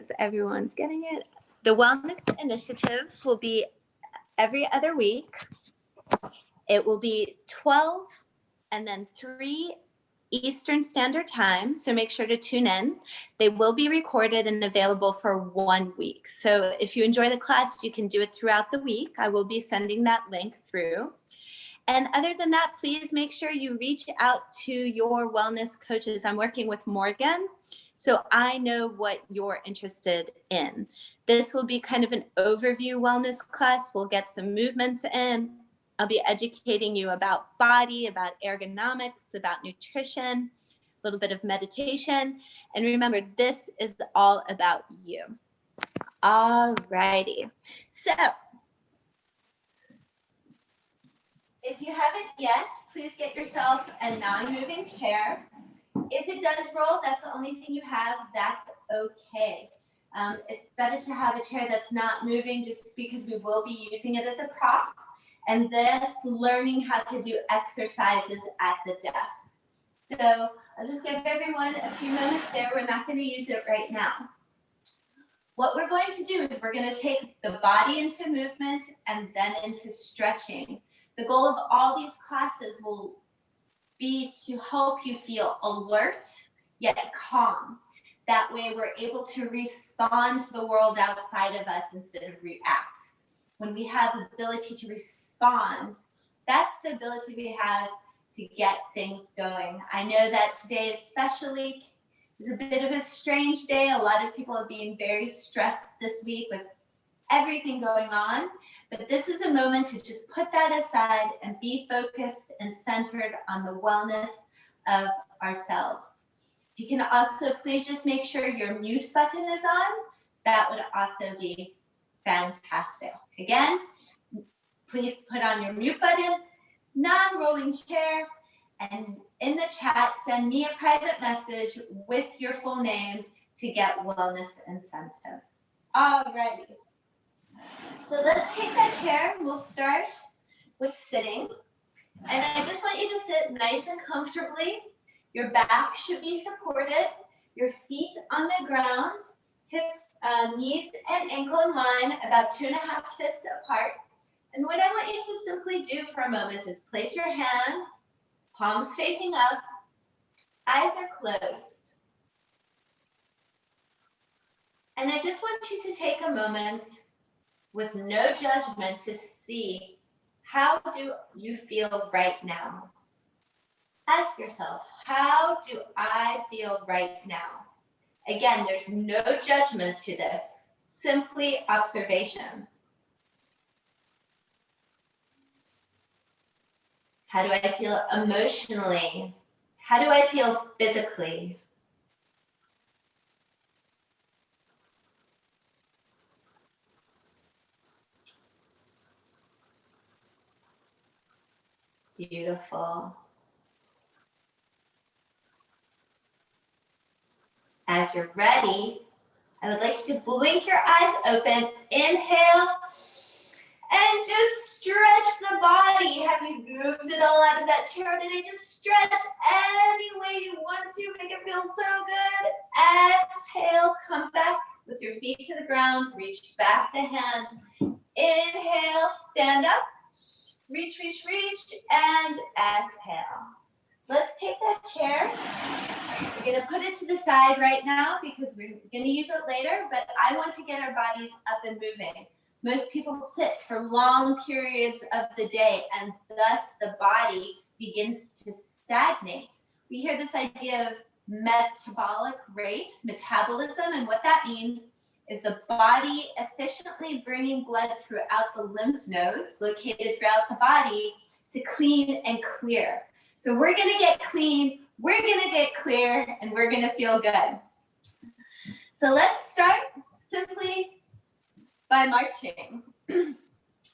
as everyone's getting it. The Wellness Initiative will be every other week. It will be 12 and then 3 Eastern Standard Time, so make sure to tune in. They will be recorded and available for 1 week. So if you enjoy the class, you can do it throughout the week. I will be sending that link through. And other than that, please make sure you reach out to your wellness coaches. I'm working with Morgan, so I know what you're interested in. This will be kind of an overview wellness class. We'll get some movements in. I'll be educating you about body, about ergonomics, about nutrition, a little bit of meditation. And remember, this is all about you. All righty. So if you haven't yet, please get yourself a non-moving chair. If it does roll, that's the only thing you have, that's okay. It's better to have a chair that's not moving just because we will be using it as a prop. And this, learning how to do exercises at the desk. So I'll just give everyone a few moments there. We're not going to use it right now. What we're going to do is we're going to take the body into movement and then into stretching. The goal of all these classes will be to help you feel alert yet calm. That way we're able to respond to the world outside of us instead of react. When we have the ability to respond, that's the ability we have to get things going. I know that today especially is a bit of a strange day. A lot of people are being very stressed this week with everything going on, but this is a moment to just put that aside and be focused and centered on the wellness of ourselves. You can also please just make sure your mute button is on. That would also be fantastic. Again, please put on your mute button, non-rolling chair, and in the chat, send me a private message with your full name to get wellness incentives. Alrighty. So let's take that chair. We'll start with sitting. And I just want you to sit nice and comfortably. Your back should be supported, your feet on the ground, knees and ankle in line, about 2.5 fists apart. And what I want you to simply do for a moment is place your hands, palms facing up, eyes are closed. And I just want you to take a moment with no judgment to see, how do you feel right now? Ask yourself, how do I feel right now? Again, there's no judgment to this, simply observation. How do I feel emotionally? How do I feel physically? Beautiful. As you're ready, I would like you to blink your eyes open. Inhale. And just stretch the body. Have you moved it all out of that chair today? Just stretch any way you want to. Make it feel so good. Exhale. Come back with your feet to the ground. Reach back the hands. Inhale. Stand up. Reach, reach, reach. And exhale. Let's take that chair. We're going to put it to the side right now because we're going to use it later, but I want to get our bodies up and moving. Most people sit for long periods of the day, and thus the body begins to stagnate. We hear this idea of metabolic rate, metabolism, and what that means is the body efficiently bringing blood throughout the lymph nodes located throughout the body to clean and clear. So we're going to get clean, we're going to get clear, and we're going to feel good. So let's start simply by marching.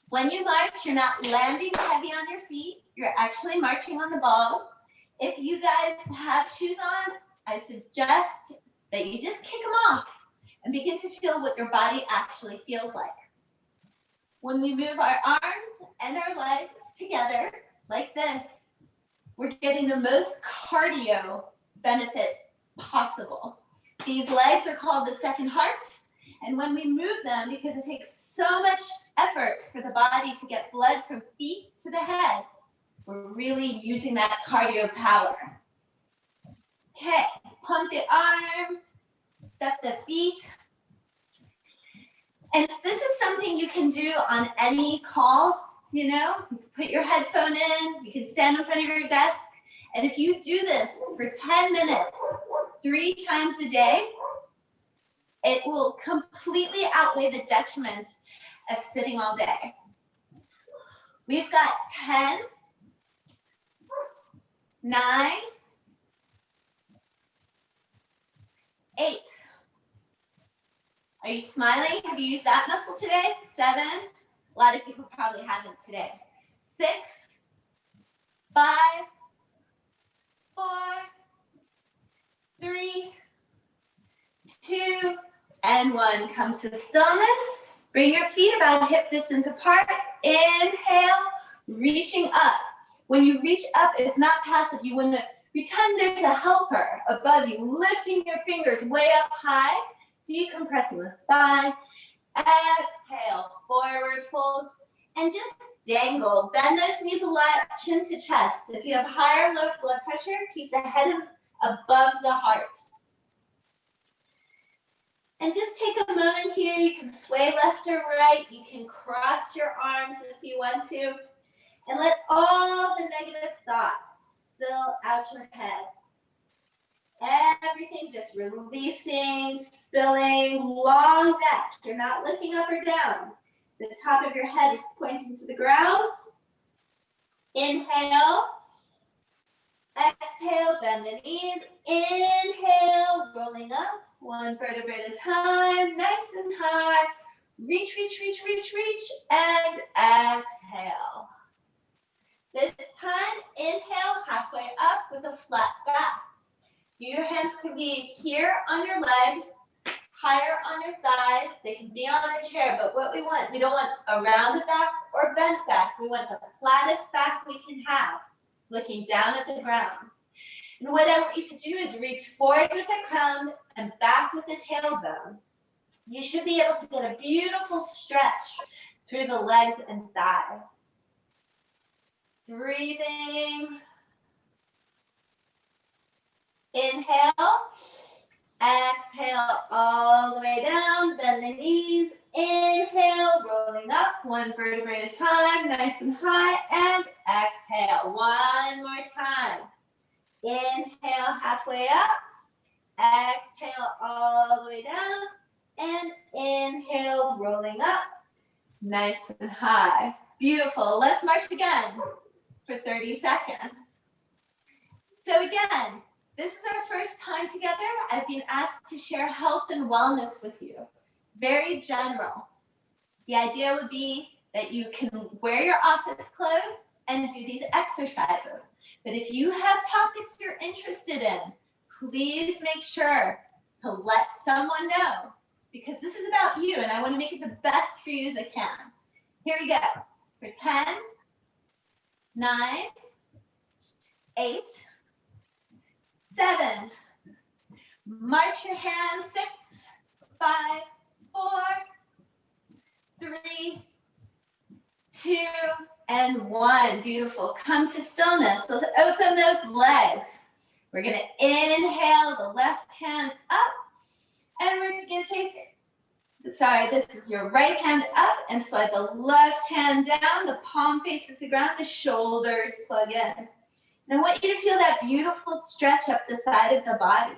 When you march, you're not landing heavy on your feet. You're actually marching on the balls. If you guys have shoes on, I suggest that you just kick them off and begin to feel what your body actually feels like. When we move our arms and our legs together like this, we're getting the most cardio benefit possible. These legs are called the second heart. And when we move them, because it takes so much effort for the body to get blood from feet to the head, we're really using that cardio power. Okay, pump the arms, step the feet. And this is something you can do on any call, you know, put your headphone in, you can stand in front of your desk. And if you do this for 10 minutes, 3 times a day, it will completely outweigh the detriment of sitting all day. We've got 10, 9, 8. Are you smiling? Have you used that muscle today? 7. A lot of people probably haven't today. 6, 5, 4, 3, 2, and 1. Come to stillness. Bring your feet about hip distance apart. Inhale, reaching up. When you reach up, it's not passive. You want to pretend there's a helper above you, lifting your fingers way up high, decompressing the spine. Exhale, forward fold, and just dangle. Bend those knees a lot, chin to chest. If you have high or low blood pressure, keep the head above the heart. And just take a moment here. You can sway left or right. You can cross your arms if you want to. And let all the negative thoughts spill out your head. Everything just releasing, spilling, long neck. You're not looking up or down. The top of your head is pointing to the ground. Inhale. Exhale, bend the knees. Inhale, rolling up. 1 vertebrae at a time, nice and high. Reach, reach, reach, reach, reach, and exhale. This time, inhale, halfway up with a flat back. Your hands can be here on your legs, higher on your thighs. They can be on a chair, but what we don't want a rounded back or bent back. We want the flattest back we can have, looking down at the ground. And what I want you to do is reach forward with the crown and back with the tailbone. You should be able to get a beautiful stretch through the legs and thighs. Breathing. Inhale. Exhale all the way down. Bend the knees. Inhale, rolling up. 1 vertebrae at a time, nice and high. And exhale. 1 more time. Inhale, halfway up. Exhale all the way down. And inhale, rolling up. Nice and high. Beautiful. Let's march again for 30 seconds. So again, this is our first time together. I've been asked to share health and wellness with you. Very general. The idea would be that you can wear your office clothes and do these exercises. But if you have topics you're interested in, please make sure to let someone know, because this is about you and I want to make it the best for you as I can. Here we go. For 10, 9, 8, 7. March your hands. 6, 5, 4, 3, 2, and 1. Beautiful. Come to stillness. Let's open those legs. We're going to inhale the left hand up. And we're going to take, this is your right hand up and slide the left hand down. The palm faces the ground. The shoulders plug in. And I want you to feel that beautiful stretch up the side of the body.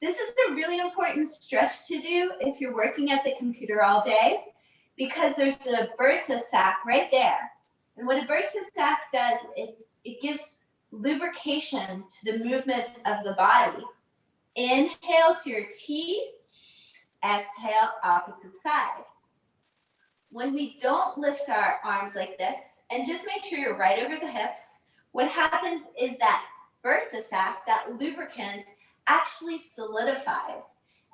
This is a really important stretch to do if you're working at the computer all day, because there's a bursa sac right there. And what a bursa sac does, it gives lubrication to the movement of the body. Inhale to your T, exhale opposite side. When we don't lift our arms like this, and just make sure you're right over the hips, what happens is that bursa sac, that lubricant, actually solidifies.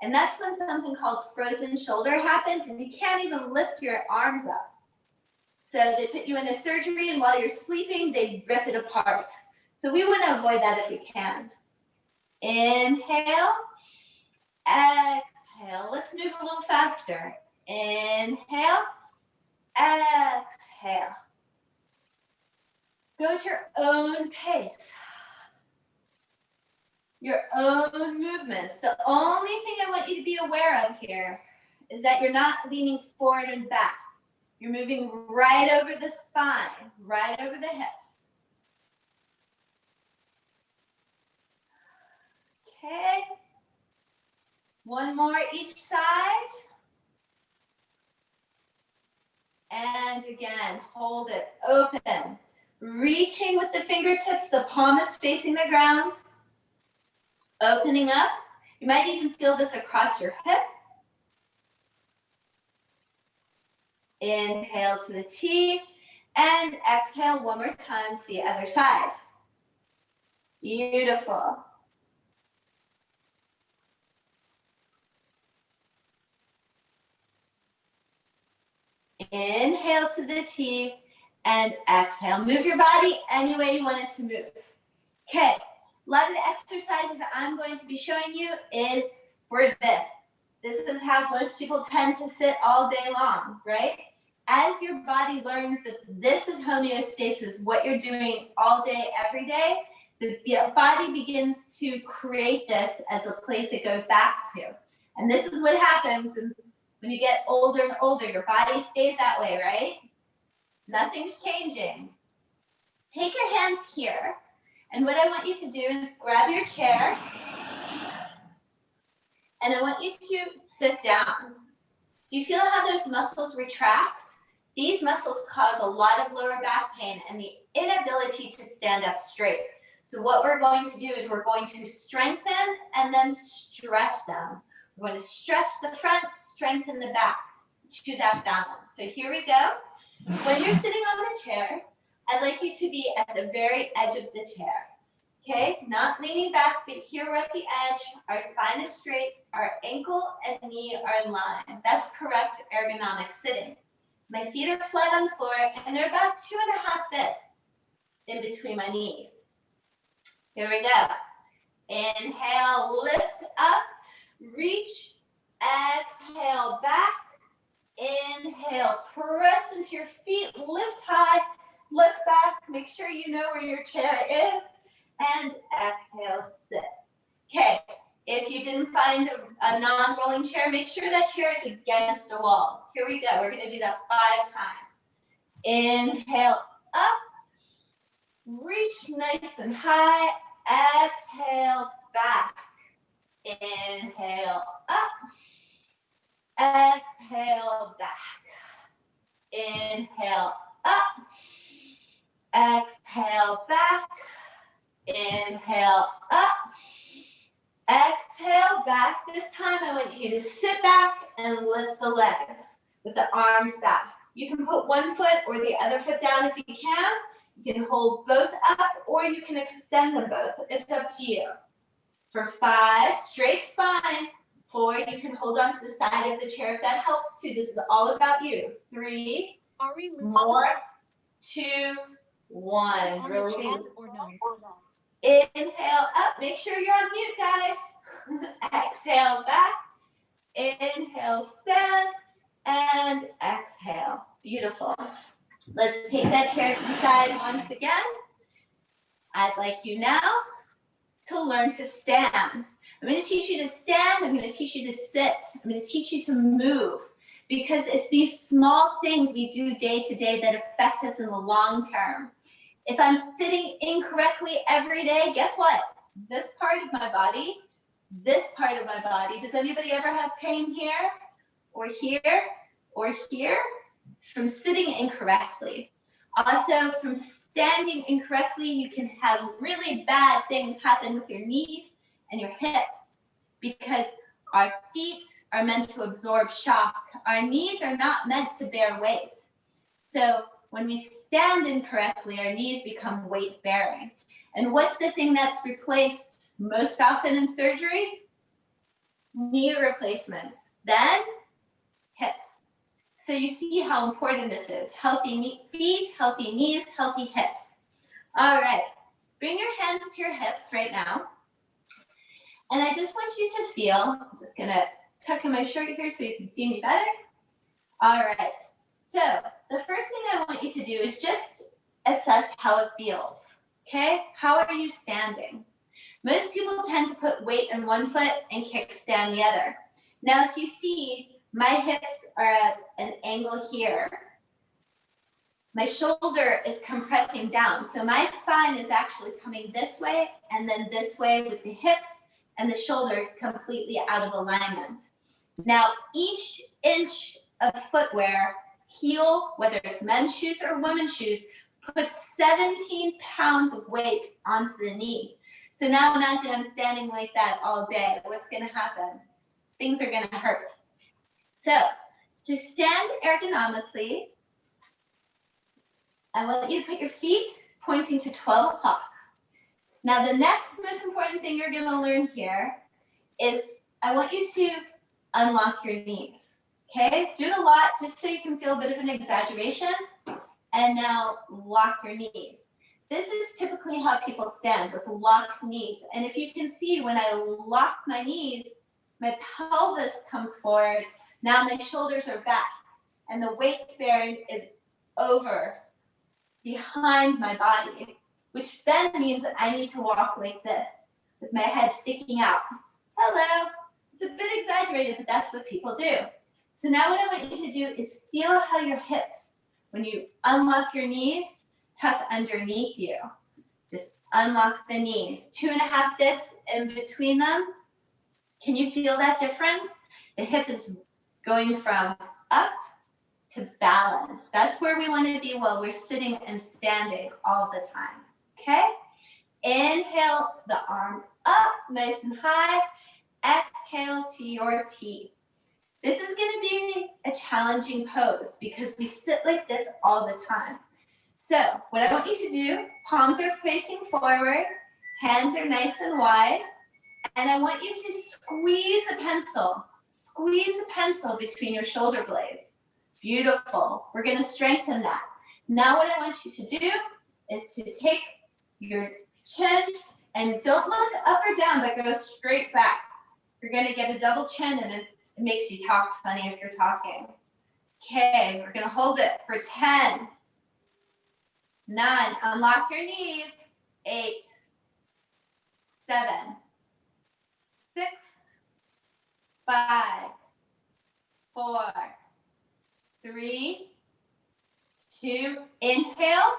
And that's when something called frozen shoulder happens and you can't even lift your arms up. So they put you in a surgery and while you're sleeping, they rip it apart. So we want to avoid that if we can. Inhale, exhale. exhale. Let's move a little faster. Inhale, exhale. Go at your own pace, your own movements. The only thing I want you to be aware of here is that you're not leaning forward and back. You're moving right over the spine, right over the hips. Okay. One more each side. And again, hold it open. Reaching with the fingertips, the palm is facing the ground. Opening up. You might even feel this across your hip. Inhale to the T and exhale one more time to the other side. Beautiful. Inhale to the T and exhale. Move your body any way you want it to move. Okay, a lot of the exercises I'm going to be showing you is for this. This is how most people tend to sit all day long, right? As your body learns that this is homeostasis, what you're doing all day, every day, the body begins to create this as a place it goes back to. And this is what happens when you get older and older. Your body stays that way, right? Nothing's changing. Take your hands here. And what I want you to do is grab your chair. And I want you to sit down. Do you feel how those muscles retract? These muscles cause a lot of lower back pain and the inability to stand up straight. So what we're going to do is we're going to strengthen and then stretch them. We're going to stretch the front, strengthen the back to that balance. So here we go. When you're sitting on the chair, I'd like you to be at the very edge of the chair. Okay, not leaning back, but here we're at the edge. Our spine is straight, our ankle and knee are in line. That's correct ergonomic sitting. My feet are flat on the floor and they're about 2.5 fists in between my knees. Here we go. Inhale, lift up, reach, exhale, back. Inhale, press into your feet, lift high, look back, make sure you know where your chair is, and exhale, sit. Okay, if you didn't find a non-rolling chair, make sure that chair is against a wall. Here we go, we're gonna do that 5 times. Inhale, up, reach nice and high, exhale, back. Inhale, up, exhale, back. Inhale, up, exhale, back. Inhale, up, exhale, back. This time I want you to sit back and lift the legs with the arms back. You can put one foot or the other foot down if you can. You can hold both up or you can extend them both. It's up to you. For 5, straight spine. 4, you can hold on to the side of the chair if that helps too. This is all about you. 3, more, 2, 1. Release. Inhale up. Make sure you're on mute, guys. Exhale back. Inhale, stand. And exhale. Beautiful. Let's take that chair to the side once again. I'd like you now to learn to stand. I'm going to teach you to stand. I'm going to teach you to sit. I'm going to teach you to move because it's these small things we do day to day that affect us in the long term. If I'm sitting incorrectly every day, guess what? This part of my body, does anybody ever have pain here or here or here? It's from sitting incorrectly. Also, from standing incorrectly, you can have really bad things happen with your knees and your hips because our feet are meant to absorb shock. Our knees are not meant to bear weight. So when we stand incorrectly, our knees become weight bearing. And what's the thing that's replaced most often in surgery? Knee replacements. Then hip. So you see how important this is. Healthy feet, healthy knees, healthy hips. All right, bring your hands to your hips right now. And I just want you to feel, I'm just gonna tuck in my shirt here so you can see me better. All right. So the first thing I want you to do is just assess how it feels. Okay? How are you standing? Most people tend to put weight in one foot and kickstand the other. Now, if you see, my hips are at an angle here. My shoulder is compressing down. So my spine is actually coming this way and then this way with the hips and the shoulders completely out of alignment. Now, each inch of footwear, heel, whether it's men's shoes or women's shoes, puts 17 pounds of weight onto the knee. So now imagine I'm standing like that all day. What's gonna happen? Things are gonna hurt. So to stand ergonomically, I want you to put your feet pointing to 12 o'clock. Now the next most important thing you're gonna learn here is I want you to unlock your knees, okay? Do it a lot just so you can feel a bit of an exaggeration. And now lock your knees. This is typically how people stand, with locked knees. And if you can see, when I lock my knees, my pelvis comes forward. Now my shoulders are back and the weight bearing is over behind my body, which then means I need to walk like this with my head sticking out. Hello. It's a bit exaggerated, but that's what people do. So now what I want you to do is feel how your hips, when you unlock your knees, tuck underneath you. Just unlock the knees. 2.5 discs in between them. Can you feel that difference? The hip is going from up to balance. That's where we want to be while we're sitting and standing all the time. Okay? Inhale, the arms up, nice and high. Exhale to your T. This is going to be a challenging pose because we sit like this all the time. So what I want you to do, palms are facing forward, hands are nice and wide, and I want you to squeeze a pencil. Squeeze a pencil between your shoulder blades. Beautiful. We're going to strengthen that. Now what I want you to do is to take your chin and don't look up or down, but go straight back. You're going to get a double chin and it makes you talk funny if you're talking. Okay, we're going to hold it for 10, 9, unlock your knees, 8, 7, 6, 5, 4, 3, 2, inhale.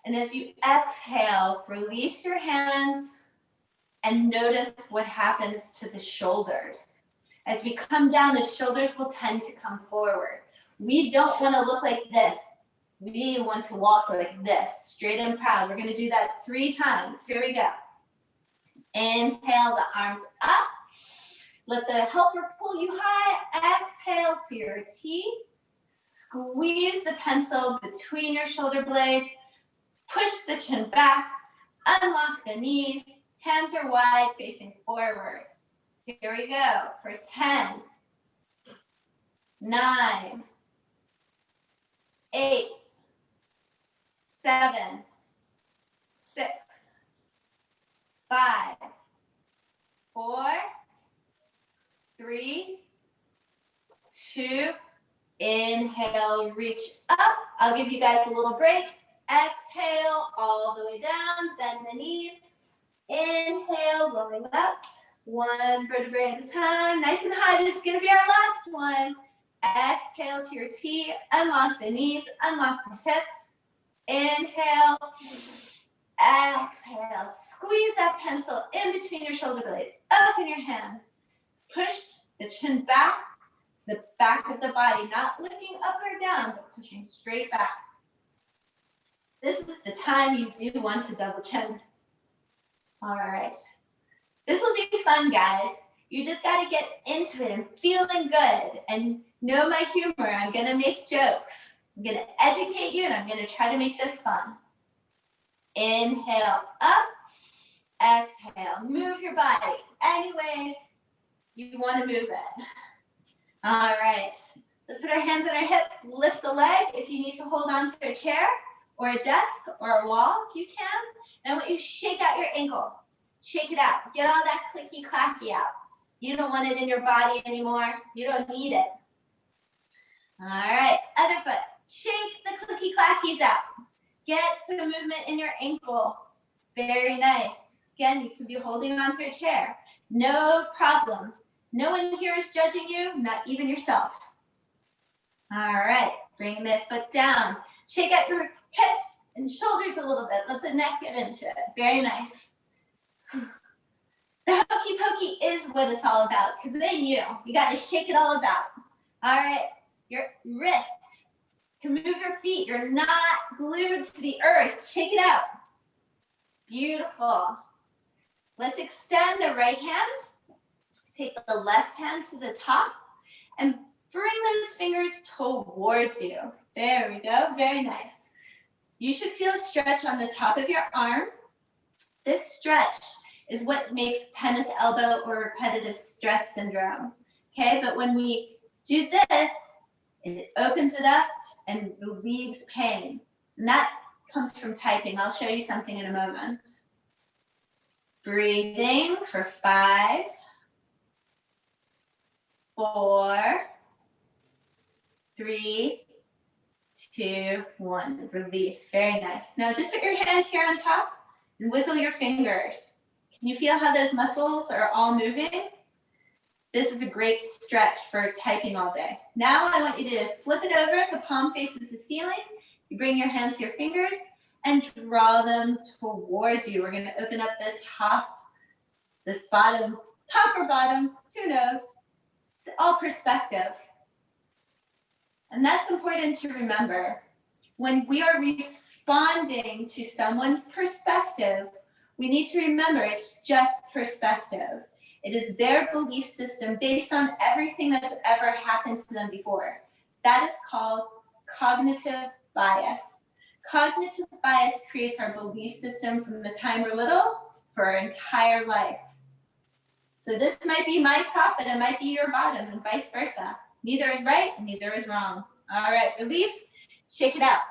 And as you exhale, release your hands and notice what happens to the shoulders. As we come down, the shoulders will tend to come forward. We don't want to look like this. We want to walk like this, straight and proud. We're going to do that 3 times. Here we go. Inhale, the arms up. Let the helper pull you high. Exhale to your T. Squeeze the pencil between your shoulder blades. Push the chin back. Unlock the knees. Hands are wide, facing forward. Here we go for 10, 9, 8, 7, 6, 5, 4, 3, 2, inhale, reach up. I'll give you guys a little break. Exhale all the way down, bend the knees. Inhale, rolling up. 1 vertebrae at a time, nice and high. This is going to be our last one. Exhale to your T, unlock the knees, unlock the hips. Inhale, exhale. Squeeze that pencil in between your shoulder blades. Open your hands. Push the chin back to the back of the body, not looking up or down, but pushing straight back. This is the time you do want to double chin. All right. This will be fun, guys. You just got to get into it and feeling good and know my humor. I'm going to make jokes. I'm going to educate you, and I'm going to try to make this fun. Inhale up. Exhale. Move your body any way you want to move it. All right. Let's put our hands on our hips. Lift the leg. If you need to hold on to a chair or a desk or a wall, you can. And I want you to shake out your ankle. Shake it out. Get all that clicky clacky out. You don't want it in your body anymore. You don't need it. All right, other foot. Shake the clicky clackies out. Get some movement in your ankle. Very nice. Again, you can be holding onto a chair. No problem. No one here is judging you, not even yourself. All right, bring the foot down. Shake out your hips and shoulders a little bit. Let the neck get into it. Very nice. The hokey pokey is what it's all about, because they knew. You got to shake it all about. All right, your wrists can move your feet. You're not glued to the earth. Shake it out. Beautiful. Let's extend the right hand. Take the left hand to the top and bring those fingers towards you. There we go. Very nice. You should feel a stretch on the top of your arm. This stretch is what makes tennis elbow or repetitive stress syndrome. Okay, but when we do this, it opens it up and relieves pain. And that comes from typing. I'll show you something in a moment. Breathing for 5, 4, 3, 2, 1. Release. Very nice. Now just put your hand here on top and wiggle your fingers. Can you feel how those muscles are all moving? This is a great stretch for typing all day. Now I want you to flip it over. The palm faces the ceiling. You bring your hands to your fingers and draw them towards you. We're going to open up the top, this bottom, top or bottom, who knows? It's all perspective. And that's important to remember. When we are responding to someone's perspective, we need to remember it's just perspective. It is their belief system based on everything that's ever happened to them before. That is called cognitive bias. Cognitive bias creates our belief system from the time we're little for our entire life. So this might be my top, but it might be your bottom, and vice versa. Neither is right, and neither is wrong. All right, release, shake it out.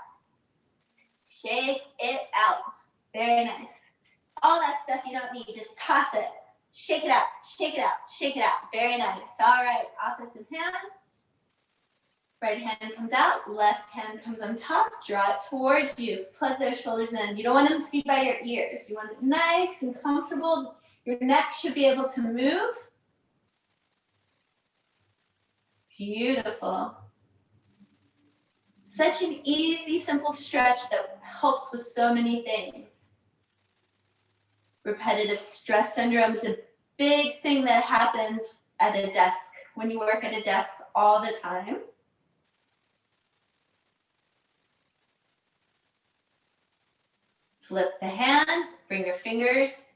Shake it out. Very nice. All that stuff you don't need, just toss it. Shake it out, shake it out, shake it out. Very nice. All right, opposite hand. Right hand comes out, left hand comes on top, draw it towards you. Plug those shoulders in. You don't want them to be by your ears. You want it nice and comfortable. Your neck should be able to move. Beautiful. Such an easy, simple stretch that helps with so many things. Repetitive stress syndrome is a big thing that happens at a desk, when you work at a desk all the time. Flip the hand, bring your fingers,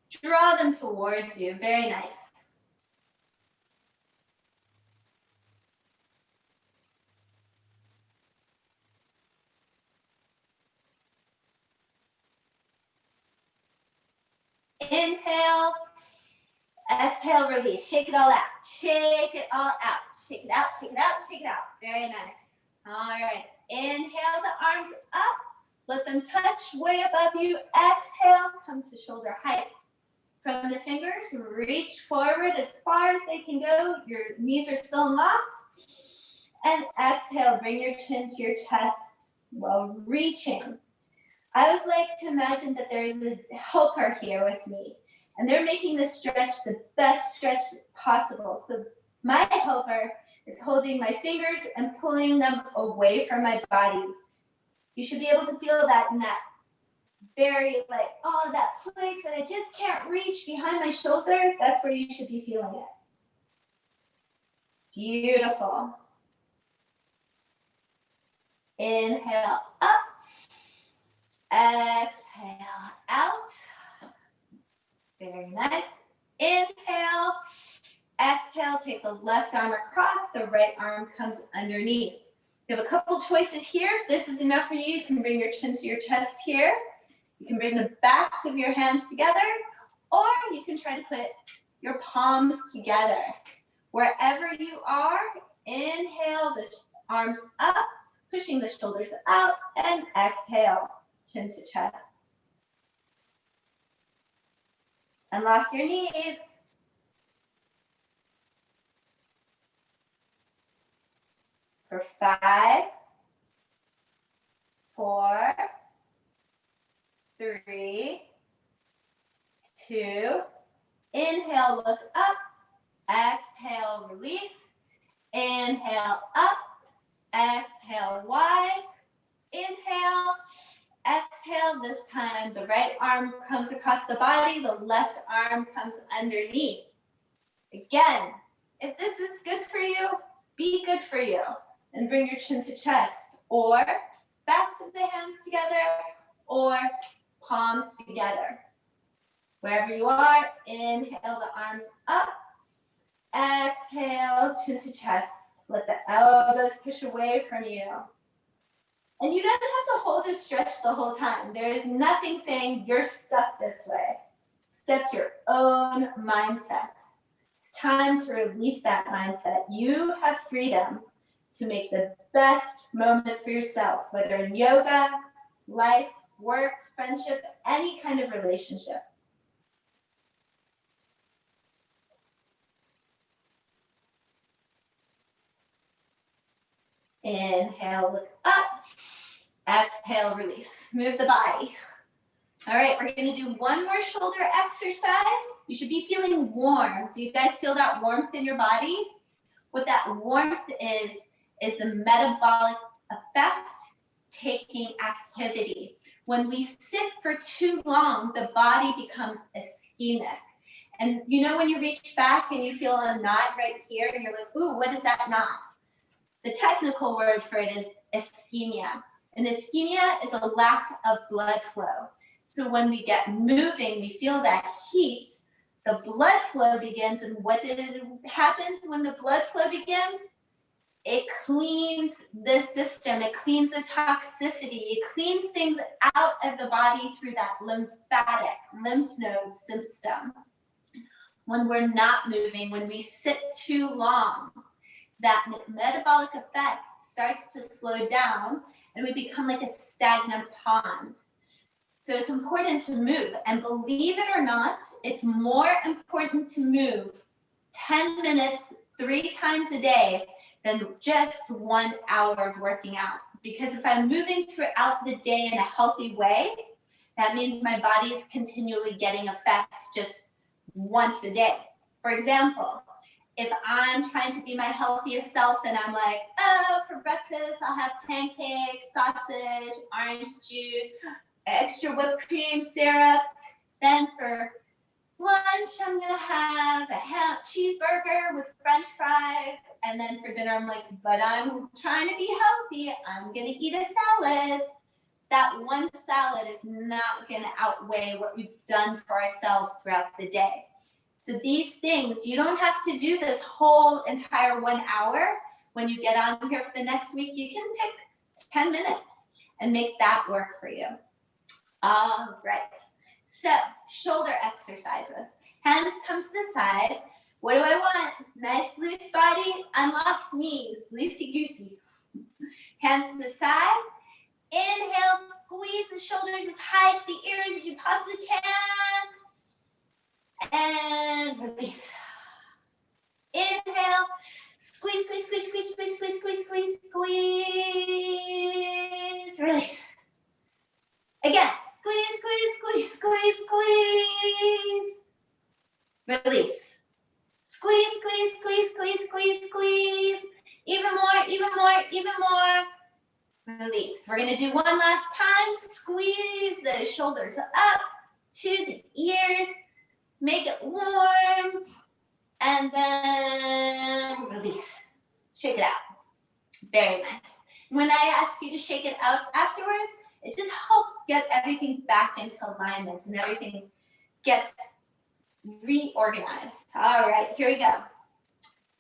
draw them towards you. Very nice. Inhale, exhale, release. Shake it all out. Shake it all out. Shake it out, shake it out, shake it out. Very nice. All right. Inhale the arms up. Let them touch way above you. Exhale, come to shoulder height. From the fingers, reach forward as far as they can go. Your knees are still locked. And exhale, bring your chin to your chest while reaching. I always like to imagine that there is a helper here with me, and they're making this stretch the best stretch possible. So my helper is holding my fingers and pulling them away from my body. You should be able to feel that in that very, like, oh, that place that I just can't reach behind my shoulder. That's where you should be feeling it. Beautiful. Inhale up. Exhale out. Very nice. Inhale. Exhale, take the left arm across, the right arm comes underneath. You have a couple choices here. If this is enough for you, you can bring your chin to your chest here. You can bring the backs of your hands together, or you can try to put your palms together. Wherever you are, inhale the arms up, pushing the shoulders out, and exhale, chin to chest. Unlock your knees. For 5, 4, 3, 2. Inhale, look up. Exhale, release. Inhale, up. Exhale, wide. Inhale. Exhale. This time, the right arm comes across the body. The left arm comes underneath. Again, if this is good for you, be good for you. And bring your chin to chest. Or backs of the hands together. Or palms together. Wherever you are, inhale the arms up. Exhale, chin to chest. Let the elbows push away from you. And you don't have to hold a stretch the whole time. There is nothing saying you're stuck this way, except your own mindset. It's time to release that mindset. You have freedom to make the best moment for yourself, whether in yoga, life, work, friendship, any kind of relationship. Inhale, look up. Exhale, release. Move the body. All right, we're going to do one more shoulder exercise. You should be feeling warm. Do you guys feel that warmth in your body? What that warmth is the metabolic effect taking activity. When we sit for too long, the body becomes ischemic. And you know when you reach back and you feel a knot right here and you're like, ooh, what is that knot? The technical word for it is ischemia. And ischemia is a lack of blood flow. So when we get moving, we feel that heat, the blood flow begins. And what happens when the blood flow begins? It cleans the system, it cleans the toxicity, it cleans things out of the body through that lymphatic lymph node system. When we're not moving, when we sit too long, that metabolic effect starts to slow down and we become like a stagnant pond. So it's important to move. And believe it or not, it's more important to move 10 minutes 3 times a day than just 1 hour of working out. Because if I'm moving throughout the day in a healthy way, that means my body is continually getting effects just once a day. For example, if I'm trying to be my healthiest self and I'm like, oh, for breakfast, I'll have pancakes, sausage, orange juice, extra whipped cream syrup. Then for lunch, I'm gonna have a cheeseburger with French fries. And then for dinner, I'm like, but I'm trying to be healthy. I'm gonna eat a salad. That one salad is not gonna outweigh what we've done for ourselves throughout the day. So these things, you don't have to do this whole entire 1 hour. When you get on here for the next week, you can pick 10 minutes and make that work for you. All right, so shoulder exercises. Hands come to the side. What do I want? Nice loose body, unlocked knees, loosey-goosey. Hands to the side. Inhale, squeeze the shoulders as high to the ears as you possibly can. And release. Inhale, squeeze, squeeze, squeeze, squeeze, squeeze, squeeze, squeeze, squeeze, squeeze, release. Again, squeeze, squeeze, squeeze, squeeze, squeeze, release. Squeeze, squeeze, squeeze, squeeze, squeeze, squeeze. Even more, even more, even more. Release. We're going to do one last time. Squeeze the shoulders up to the ears. Make it warm. And then release. Shake it out. Very nice. When I ask you to shake it out afterwards, it just helps get everything back into alignment and everything gets reorganized. All right, here we go.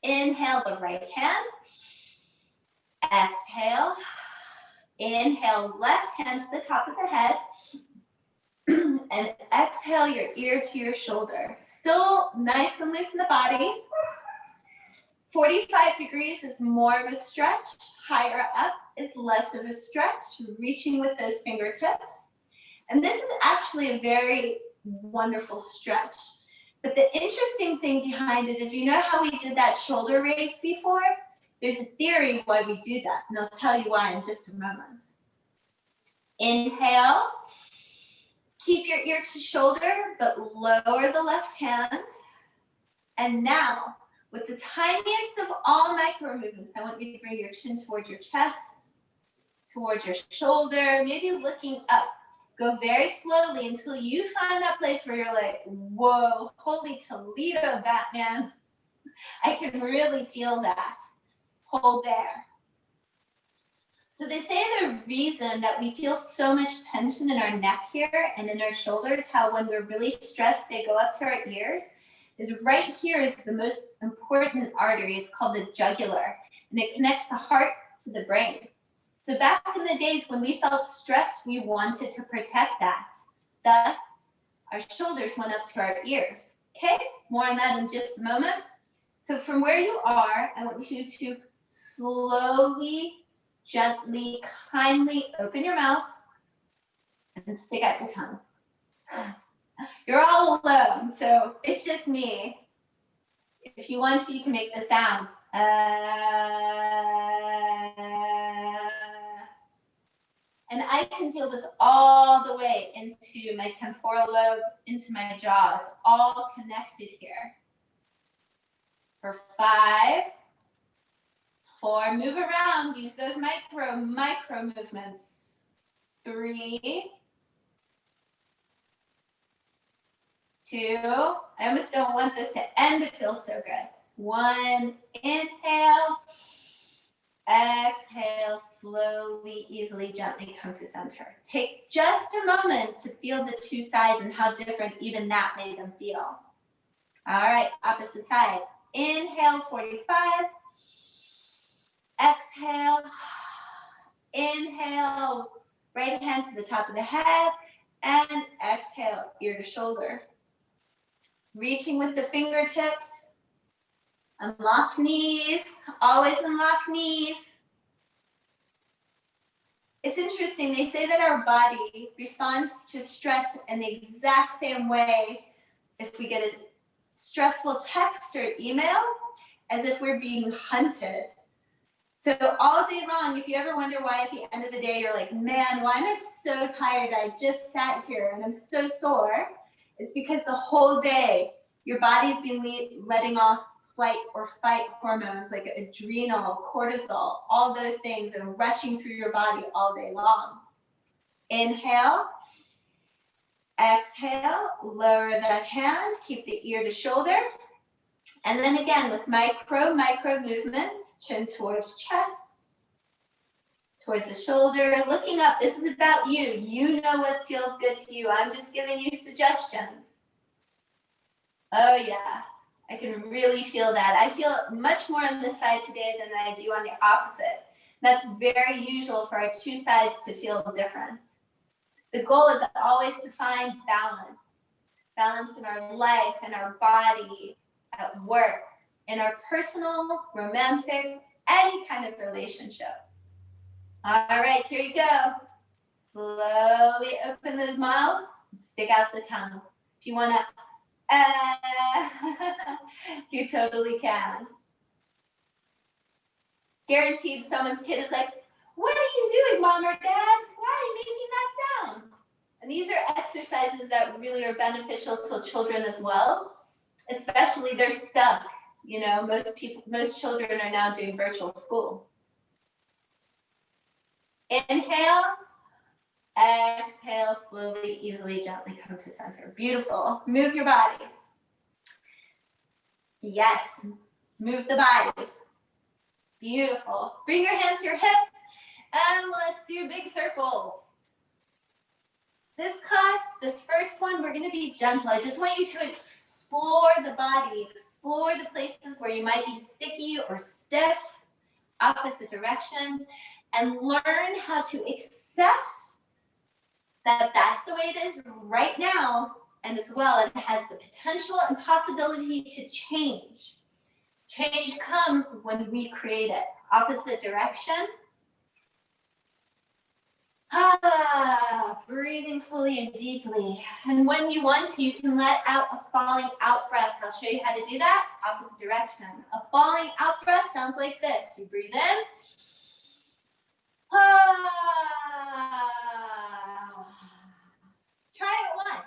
Inhale the right hand. Exhale. Inhale, left hand to the top of the head. And exhale your ear to your shoulder. Still nice and loose in the body. 45 degrees is more of a stretch. Higher up is less of a stretch, reaching with those fingertips. And this is actually a very wonderful stretch. But the interesting thing behind it is, you know how we did that shoulder raise before? There's a theory why we do that, and I'll tell you why in just a moment. Inhale, keep your ear to shoulder, but lower the left hand. And now, with the tiniest of all micro movements, I want you to bring your chin towards your chest, towards your shoulder, maybe looking up. Go very slowly until you find that place where you're like, whoa, holy Toledo, Batman. I can really feel that. Hold there. So they say the reason that we feel so much tension in our neck here and in our shoulders, how when we're really stressed, they go up to our ears, is right here is the most important artery. It's called the jugular, and it connects the heart to the brain. So back in the days when we felt stressed, we wanted to protect that. Thus, our shoulders went up to our ears. Okay, more on that in just a moment. So from where you are, I want you to slowly, gently, kindly open your mouth and stick out your tongue. You're all alone, so it's just me. If you want to, you can make the sound. And I can feel this all the way into my temporal lobe, into my jaw. It's all connected here. For 5, 4, move around, use those micro movements. 3, 2, I almost don't want this to end, it feels so good. 1, inhale, exhale, slowly, easily, gently come to center. Take just a moment to feel the two sides and how different even that made them feel. All right, opposite side. Inhale, 45. Exhale. Inhale, right hand to the top of the head. And exhale, ear to shoulder. Reaching with the fingertips. Unlock knees. Always unlock knees. It's interesting, they say that our body responds to stress in the exact same way if we get a stressful text or email as if we're being hunted. So all day long, if you ever wonder why at the end of the day you're like, man, why am I so tired? I just sat here and I'm so sore. It's because the whole day your body's been letting off flight or fight hormones like adrenal, cortisol, all those things are rushing through your body all day long. Inhale, exhale, lower that hand, keep the ear to shoulder. And then again with micro movements, chin towards chest, towards the shoulder, looking up. This is about you. You know what feels good to you. I'm just giving you suggestions. Oh yeah. I can really feel that. I feel much more on this side today than I do on the opposite. That's very usual for our two sides to feel different. The goal is always to find balance. Balance in our life, in our body, at work, in our personal, romantic, any kind of relationship. All right, here you go. Slowly open the mouth, stick out the tongue. If you want to you totally can. Guaranteed someone's kid is like, what are you doing, mom or dad? Why are you making that sound? And these are exercises that really are beneficial to children as well, especially they're stuck. You know, most children are now doing virtual school. Inhale, exhale, slowly, easily, gently come to center. Beautiful. Move your body. Yes, move the body. Beautiful. Bring your hands to your hips and let's do big circles. This class, this first one, we're going to be gentle. I just want you to explore the body, explore the places where you might be sticky or stiff, opposite direction, and learn how to accept that that's the way it is right now, and as well, it has the potential and possibility to change. Change comes when we create it. Opposite direction. Breathing fully and deeply. And when you want to, you can let out a falling out breath. I'll show you how to do that. Opposite direction. A falling out breath sounds like this. You breathe in. Try it once.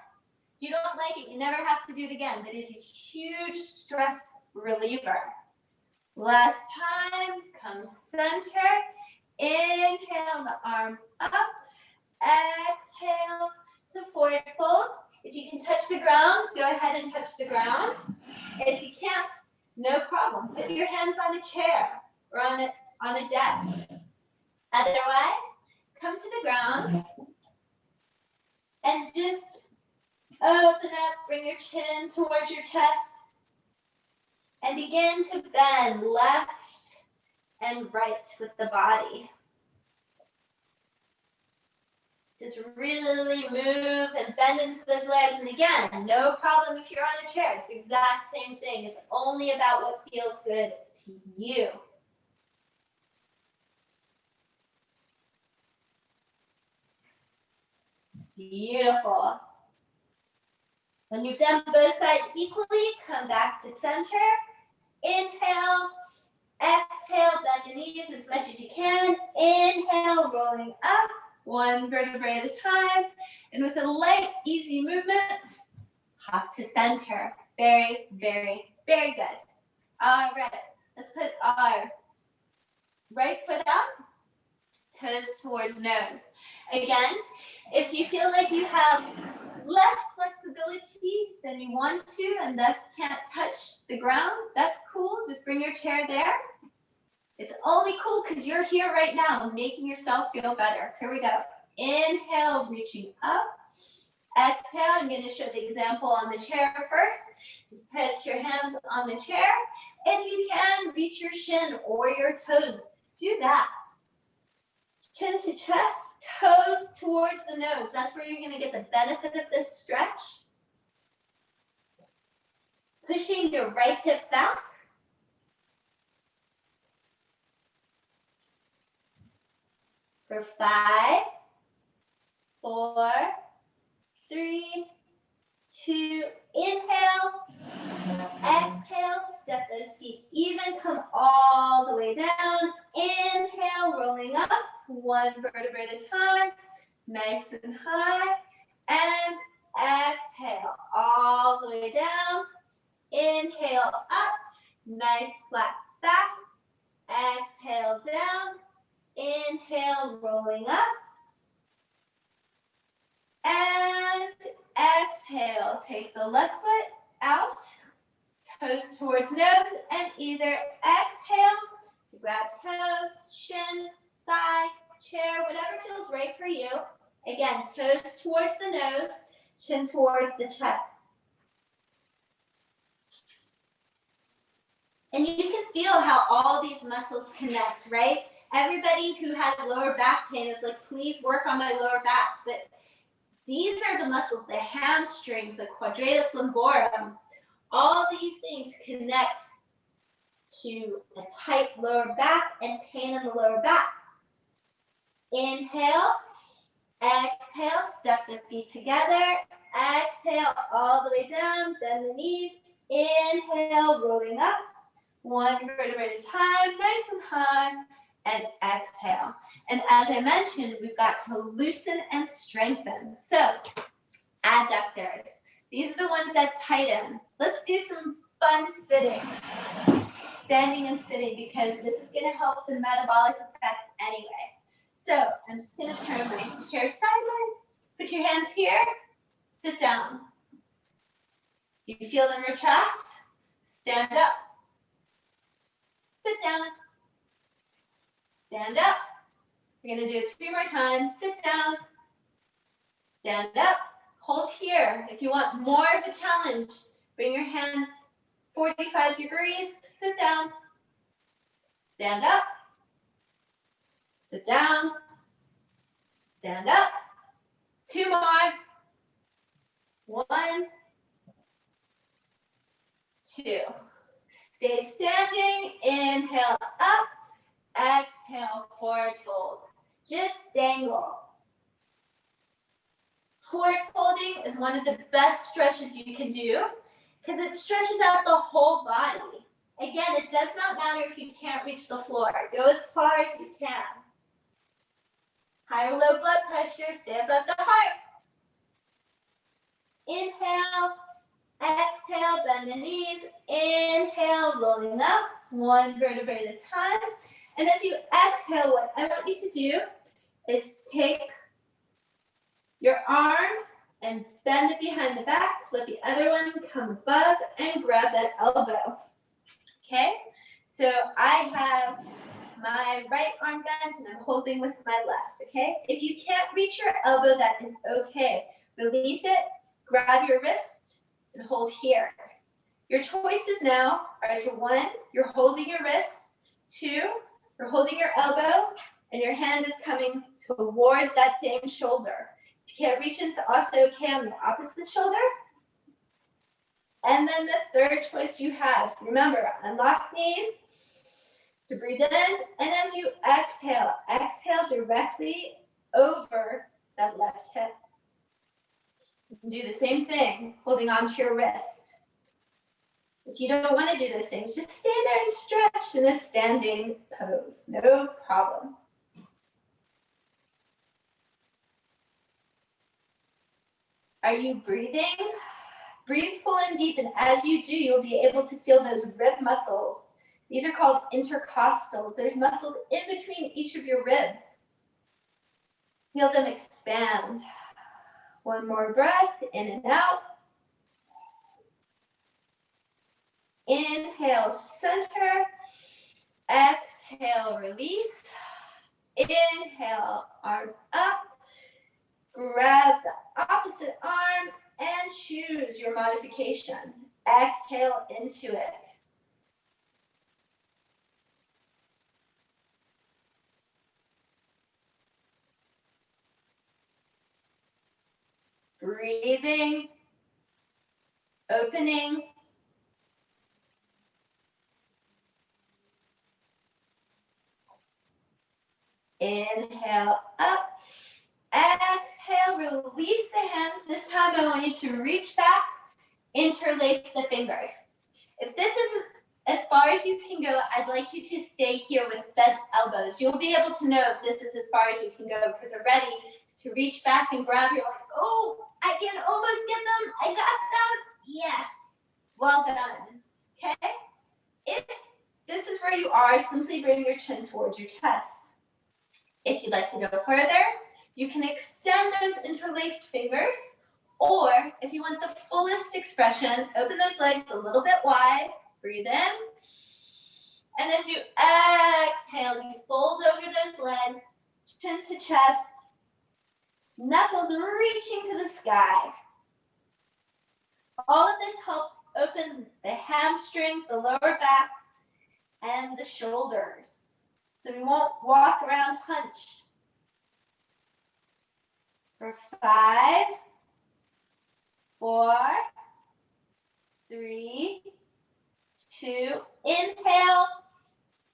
If you don't like it, you never have to do it again. But it is a huge stress reliever. Last time, come center. Inhale the arms up. Exhale to forward fold. If you can touch the ground, go ahead and touch the ground. If you can't, no problem. Put your hands on a chair or on a desk. Otherwise, come to the ground and just open up, bring your chin towards your chest, and begin to bend left and right with the body. Just really move and bend into those legs. And again, no problem if you're on a chair. It's the exact same thing. It's only about what feels good to you. Beautiful. When you've done both sides equally, come back to center. Inhale, exhale, bend the knees as much as you can. Inhale, rolling up, one vertebrae at a time. And with a light, easy movement, hop to center. Very, very, very good. All right, let's put our right foot up, toes towards nose. Again, if you feel like you have less flexibility than you want to and thus can't touch the ground, that's cool. Just bring your chair there. It's only cool because you're here right now, making yourself feel better. Here we go. Inhale, reaching up. Exhale, I'm going to show the example on the chair first. Just place your hands on the chair. If you can, reach your shin or your toes. Do that. Chin to chest, toes towards the nose. That's where you're going to get the benefit of this stretch. Pushing your right hip back. For 5, 4, 3, 2, inhale, exhale, step those feet even, come all the way down. Inhale, rolling up, one vertebrae at a time, nice and high, and exhale, all the way down. Inhale up, nice flat back, exhale down, inhale, rolling up, and exhale. Take the left foot out, toes towards nose, and either exhale to grab toes, shin, thigh, chair, whatever feels right for you. Again, toes towards the nose, chin towards the chest. And you can feel how all these muscles connect, right? Everybody who has lower back pain is like, please work on my lower back. But these are the muscles, the hamstrings, the quadratus lumborum. All these things connect to a tight lower back and pain in the lower back. Inhale, exhale, step the feet together. Exhale all the way down, bend the knees. Inhale, rolling up, one vertebrae at a time, nice and high, and exhale. And as I mentioned, we've got to loosen and strengthen. So, adductors. These are the ones that tighten. Let's do some fun sitting. Standing and sitting, because this is going to help the metabolic effect anyway. So, I'm just going to turn my chair sideways. Put your hands here. Sit down. Do you feel them retract? Stand up. Sit down. Stand up. We're going to do it 3 more times. Sit down. Stand up. Hold here. If you want more of a challenge, bring your hands 45 degrees. Sit down. Stand up. Sit down. Stand up. 2 more. 1, 2. Stay standing. Inhale up. Exhale, forward fold. Just dangle. Forward folding is one of the best stretches you can do because it stretches out the whole body. Again, it does not matter if you can't reach the floor. Go as far as you can. High or low blood pressure, stay above the heart. Inhale, exhale, bend the knees. Inhale, rolling up, one vertebrae at a time. And as you exhale, what I want you to do is take your arm and bend it behind the back. Let the other one come above and grab that elbow. Okay? So I have my right arm bent and I'm holding with my left. Okay? If you can't reach your elbow, that is okay. Release it, grab your wrist, and hold here. Your choices now are to 1, you're holding your wrist, 2, you're holding your elbow, and your hand is coming towards that same shoulder. If you can't reach it, it's also okay on the opposite shoulder. And then the third choice you have, remember, unlock knees, is to breathe in, and as you exhale, exhale directly over that left hip. You can do the same thing, holding onto your wrist. If you don't want to do those things, just stand there and stretch in a standing pose, no problem. Are you breathing? Breathe full and deep, and as you do, you'll be able to feel those rib muscles. These are called intercostals. There's muscles in between each of your ribs. Feel them expand. One more breath, in and out. Inhale, center. Exhale, release. Inhale, arms up. Grab the opposite arm and choose your modification. Exhale into it. Breathing, opening. Inhale up. Exhale, release the hands. This time I want you to reach back, interlace the fingers. If this is as far as you can go, I'd like you to stay here with bent elbows. You'll be able to know if this is as far as you can go because you're ready to reach back and grab. You're like, oh, I can almost get them. I got them. Yes. Well done. Okay? If this is where you are, simply bring your chin towards your chest. If you'd like to go further, you can extend those interlaced fingers, or if you want the fullest expression, open those legs a little bit wide, breathe in, and as you exhale, you fold over those legs, chin to chest, knuckles reaching to the sky. All of this helps open the hamstrings, the lower back, and the shoulders. So we won't walk around hunched. For 5, 4, 3, 2, inhale,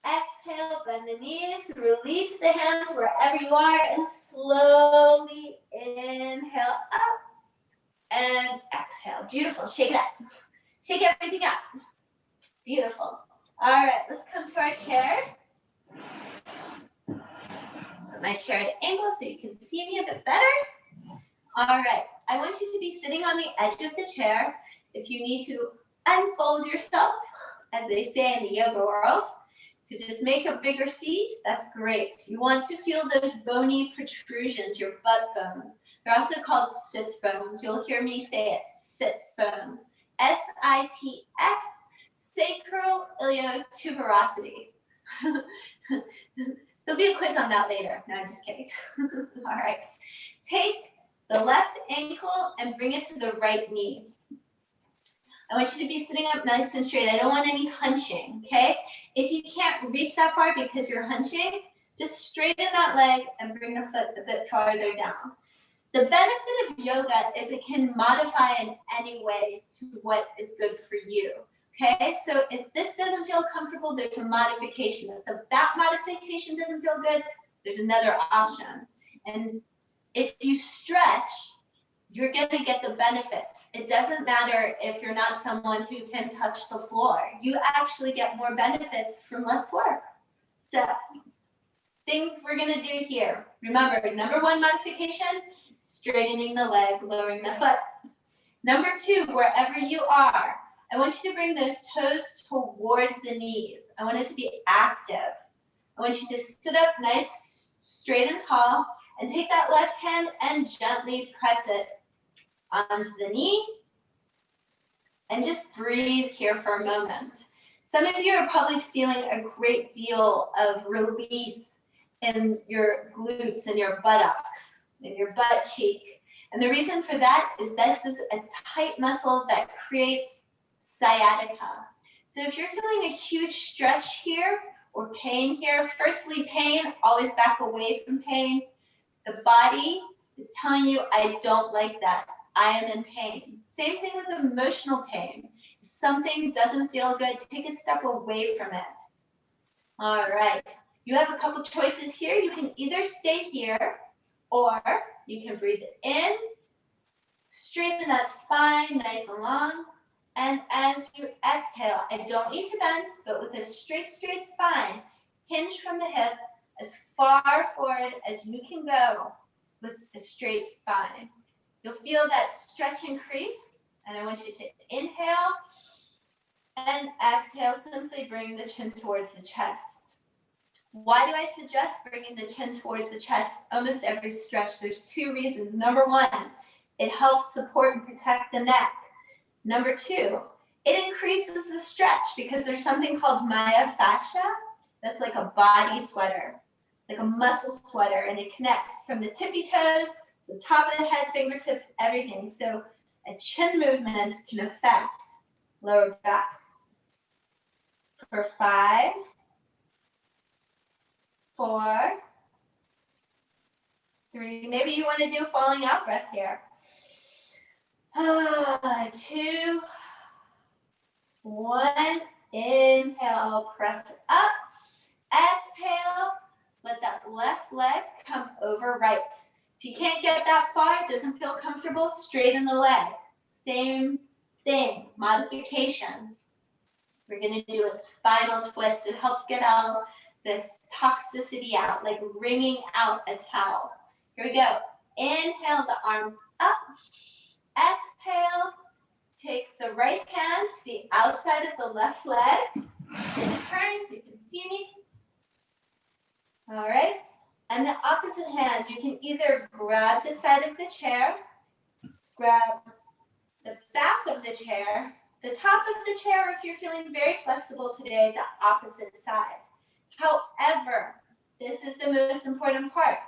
exhale, bend the knees, release the hands wherever you are, and slowly inhale up and exhale. Beautiful, shake it up. Shake everything up. Beautiful. All right, let's come to our chairs. Put my chair at an angle so you can see me a bit better. All right, I want you to be sitting on the edge of the chair. If you need to unfold yourself, as they say in the yoga world, to just make a bigger seat, that's great. You want to feel those bony protrusions, your butt bones. They're also called sits bones. You'll hear me say it, sits bones. S-I-T-S, sacral iliotuberosity. There'll be a quiz on that later. No, I'm just kidding. All right. Take the left ankle and bring it to the right knee. I want you to be sitting up nice and straight. I don't want any hunching, okay? If you can't reach that far because you're hunching, just straighten that leg and bring the foot a bit farther down. The benefit of yoga is it can modify in any way to what is good for you, okay? So if this doesn't feel comfortable, there's a modification. If the back modification doesn't feel good, there's another option. And if you stretch, you're going to get the benefits. It doesn't matter if you're not someone who can touch the floor. You actually get more benefits from less work. So things we're going to do here. Remember, number one modification, straightening the leg, lowering the foot. Number two, wherever you are, I want you to bring those toes towards the knees. I want it to be active. I want you to sit up nice, straight and tall, and take that left hand and gently press it onto the knee. And just breathe here for a moment. Some of you are probably feeling a great deal of release in your glutes and your buttocks, in your butt cheek. And the reason for that is this is a tight muscle that creates sciatica. So if you're feeling a huge stretch here or pain here, firstly, pain, always back away from pain. The body is telling you, I don't like that. I am in pain. Same thing with emotional pain. If something doesn't feel good, take a step away from it. All right. You have a couple choices here. You can either stay here or you can breathe in, straighten that spine nice and long. And as you exhale, I don't need to bend, but with a straight spine, hinge from the hip as far forward as you can go with a straight spine. You'll feel that stretch increase, and I want you to inhale and exhale. Simply bring the chin towards the chest. Why do I suggest bringing the chin towards the chest almost every stretch? There's two reasons. Number one, it helps support and protect the neck. Number two, it increases the stretch because there's something called myofascia. That's like a body sweater, like a muscle sweater, and it connects from the tippy toes, the top of the head, fingertips, everything. So a chin movement can affect lower back. For 5, 4, 3, maybe you want to do falling out breath here. 2, 1, inhale, press it up. Exhale, let that left leg come over right. If you can't get that far, it doesn't feel comfortable, straighten the leg. Same thing, modifications. We're gonna do a spinal twist. It helps get all this toxicity out, like wringing out a towel. Here we go. Inhale, the arms up. Exhale, take the right hand to the outside of the left leg. Same turn so you can see me. All right. And the opposite hand, you can either grab the side of the chair, grab the back of the chair, the top of the chair, if you're feeling very flexible today, the opposite side. However, this is the most important part.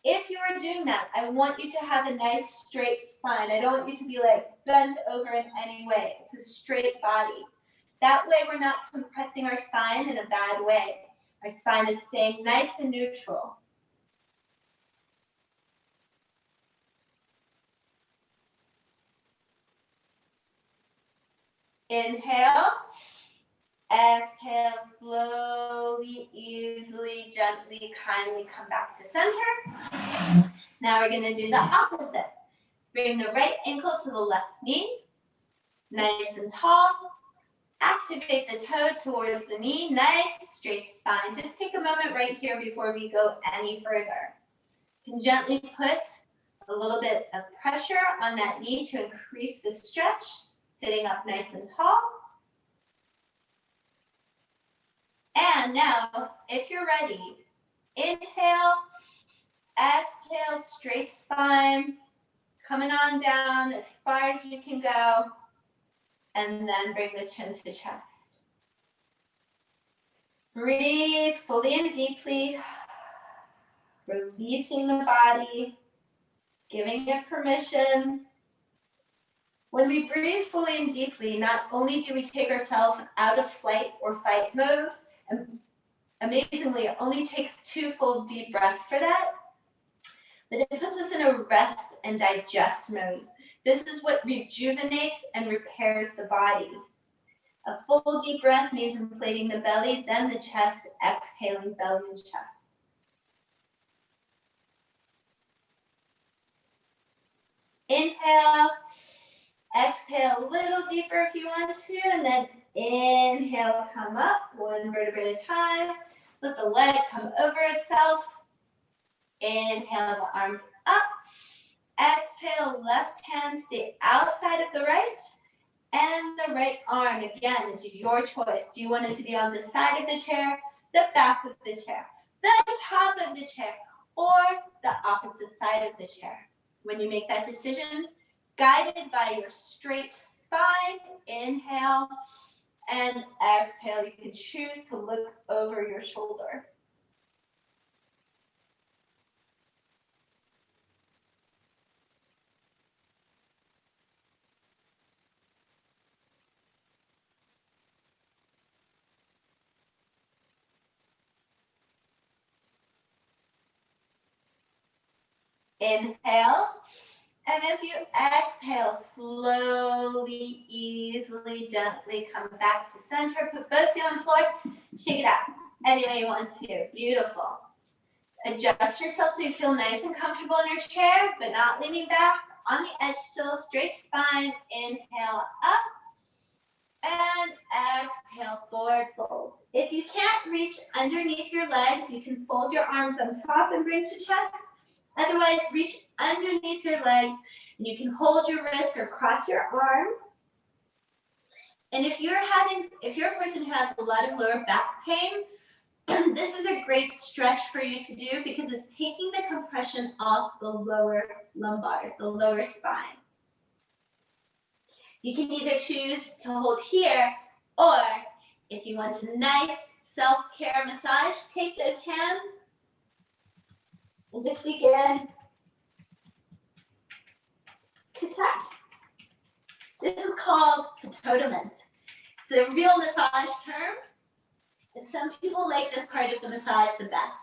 If you are doing that, I want you to have a nice straight spine. I don't want you to be like bent over in any way. It's a straight body. That way we're not compressing our spine in a bad way. Our spine is staying nice and neutral. Inhale, exhale, slowly, easily, gently, kindly come back to center. Now we're gonna do the opposite. Bring the right ankle to the left knee, nice and tall. Activate the toe towards the knee, nice straight spine. Just take a moment right here before we go any further. You can gently put a little bit of pressure on that knee to increase the stretch. Sitting up nice and tall. And now, if you're ready, inhale, exhale, straight spine, coming on down as far as you can go, and then bring the chin to chest. Breathe fully and deeply, releasing the body, giving it permission. When we breathe fully and deeply, not only do we take ourselves out of flight or fight mode, and amazingly, it only takes 2 full deep breaths for that, but it puts us in a rest and digest mode. This is what rejuvenates and repairs the body. A full deep breath means inflating the belly, then the chest, exhaling belly and chest. Inhale, exhale a little deeper if you want to, and then inhale, come up, one vertebrae at a time. Let the leg come over itself. Inhale, the arms up. Exhale, left hand to the outside of the right, and the right arm, again, it's your choice. Do you want it to be on the side of the chair, the back of the chair, the top of the chair, or the opposite side of the chair? When you make that decision, guided by your straight spine, inhale, and exhale. You can choose to look over your shoulder. Inhale, and as you exhale, slowly, easily, gently come back to center. Put both feet on the floor, shake it out any way you want to. Beautiful. Adjust yourself so you feel nice and comfortable in your chair, but not leaning back. On the edge still, straight spine. Inhale up, and exhale, forward fold. If you can't reach underneath your legs, you can fold your arms on top and bring to chest. Otherwise, reach underneath your legs, and you can hold your wrists or cross your arms. And if you're a person who has a lot of lower back pain, this is a great stretch for you to do because it's taking the compression off the lower lumbars, the lower spine. You can either choose to hold here, or if you want a nice self-care massage, take those hands and just begin to tap. This is called patonement. It's a real massage term, and some people like this part of the massage the best.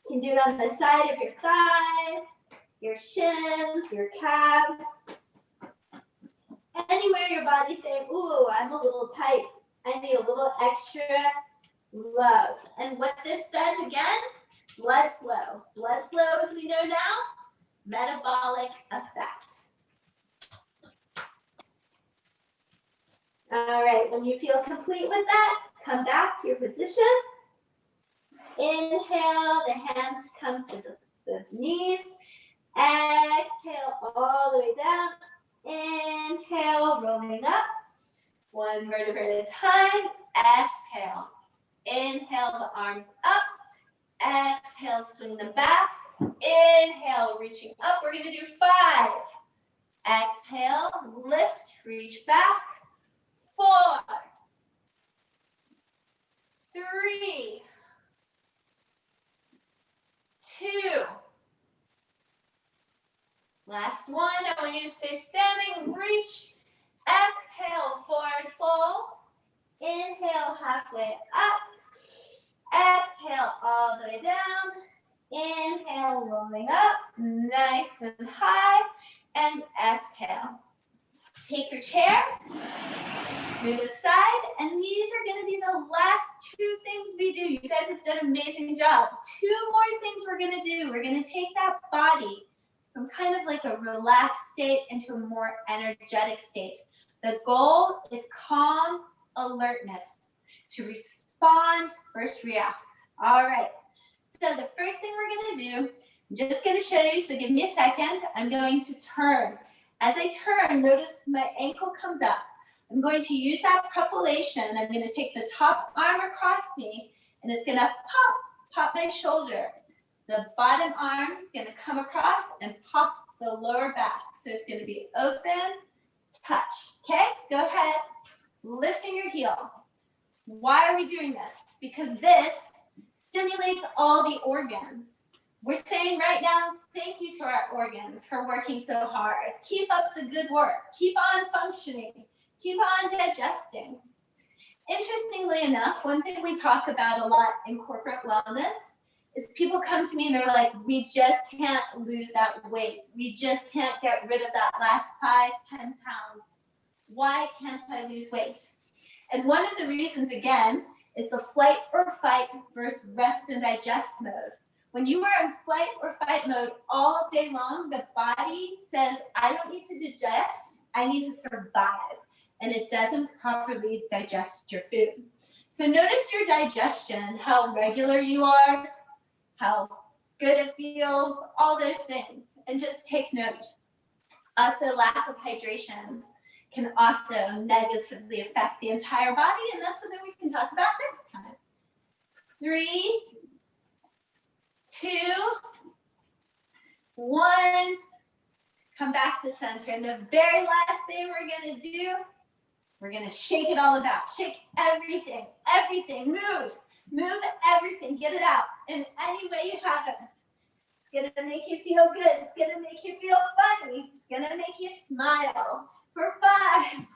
You can do it on the side of your thighs, your shins, your calves. Anywhere your body's saying, ooh, I'm a little tight. I need a little extra love. And what this does again, blood flow. Blood flow, as we know now, metabolic effect. All right, when you feel complete with that, come back to your position. Inhale, the hands come to the knees. Exhale all the way down. Inhale, rolling up. One vertebrae at a time. Exhale. Inhale, the arms up. Exhale, swing them back. Inhale, reaching up. We're going to do 5. Exhale, lift, reach back. 4, 3, 2. Last one. I want you to stay standing. Reach. Exhale, forward fold. Inhale, halfway up. Exhale, all the way down. Inhale, rolling up. Nice and high. And exhale. Take your chair. Move it aside. And these are going to be the last 2 things we do. You guys have done an amazing job. 2 more things we're going to do. We're going to take that body from kind of like a relaxed state into a more energetic state. The goal is calm alertness, to respond versus react. All right, so the first thing we're going to do, I'm just going to show you, so give me a second. I'm going to turn. As I turn, notice my ankle comes up. I'm going to use that propulsion. I'm going to take the top arm across me, and it's going to pop my shoulder. The bottom arm is going to come across and pop the lower back. So it's going to be open, touch. Okay, go ahead. Lifting your heel. Why are we doing this? Because this stimulates all the organs. We're saying right now, thank you to our organs for working so hard. Keep up the good work. Keep on functioning. Keep on digesting. Interestingly enough, one thing we talk about a lot in corporate wellness is people come to me and they're like, we just can't lose that weight. We just can't get rid of that last 5, 10 pounds. Why can't I lose weight? And one of the reasons, again, is the flight or fight versus rest and digest mode. When you are in flight or fight mode all day long, the body says, I don't need to digest, I need to survive. And it doesn't properly digest your food. So notice your digestion, how regular you are, how good it feels, all those things. And just take note. Also, lack of hydration can also negatively affect the entire body, and that's something we can talk about next time. 3, 2, 1. Come back to center. And the very last thing we're gonna do, we're gonna shake it all about. Shake everything, everything, move everything, get it out in any way you have it. It's gonna make you feel good. It's gonna make you feel funny. It's gonna make you smile. For 5,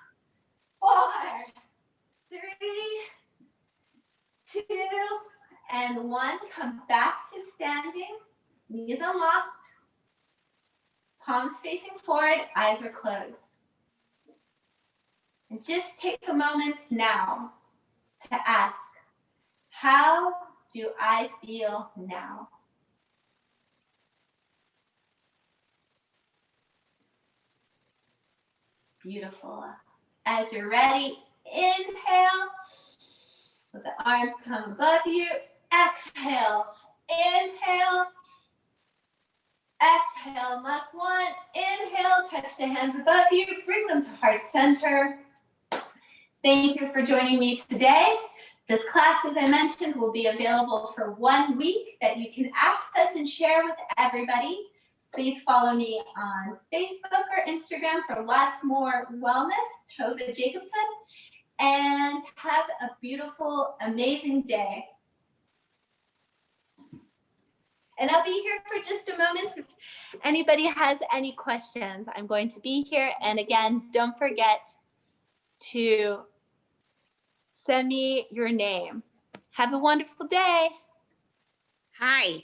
4, 3, 2, and 1. Come back to standing. Knees unlocked. Palms facing forward. Eyes are closed. And just take a moment now to ask, how do I feel now? Beautiful. As you're ready, inhale. Let the arms come above you. Exhale. Inhale. Exhale. Last one. Inhale. Touch the hands above you. Bring them to heart center. Thank you for joining me today. This class, as I mentioned, will be available for 1 week that you can access and share with everybody. Please follow me on Facebook or Instagram for lots more wellness, Tova Jacobson, and have a beautiful, amazing day. And I'll be here for just a moment. If anybody has any questions, I'm going to be here. And again, don't forget to send me your name. Have a wonderful day. Hi.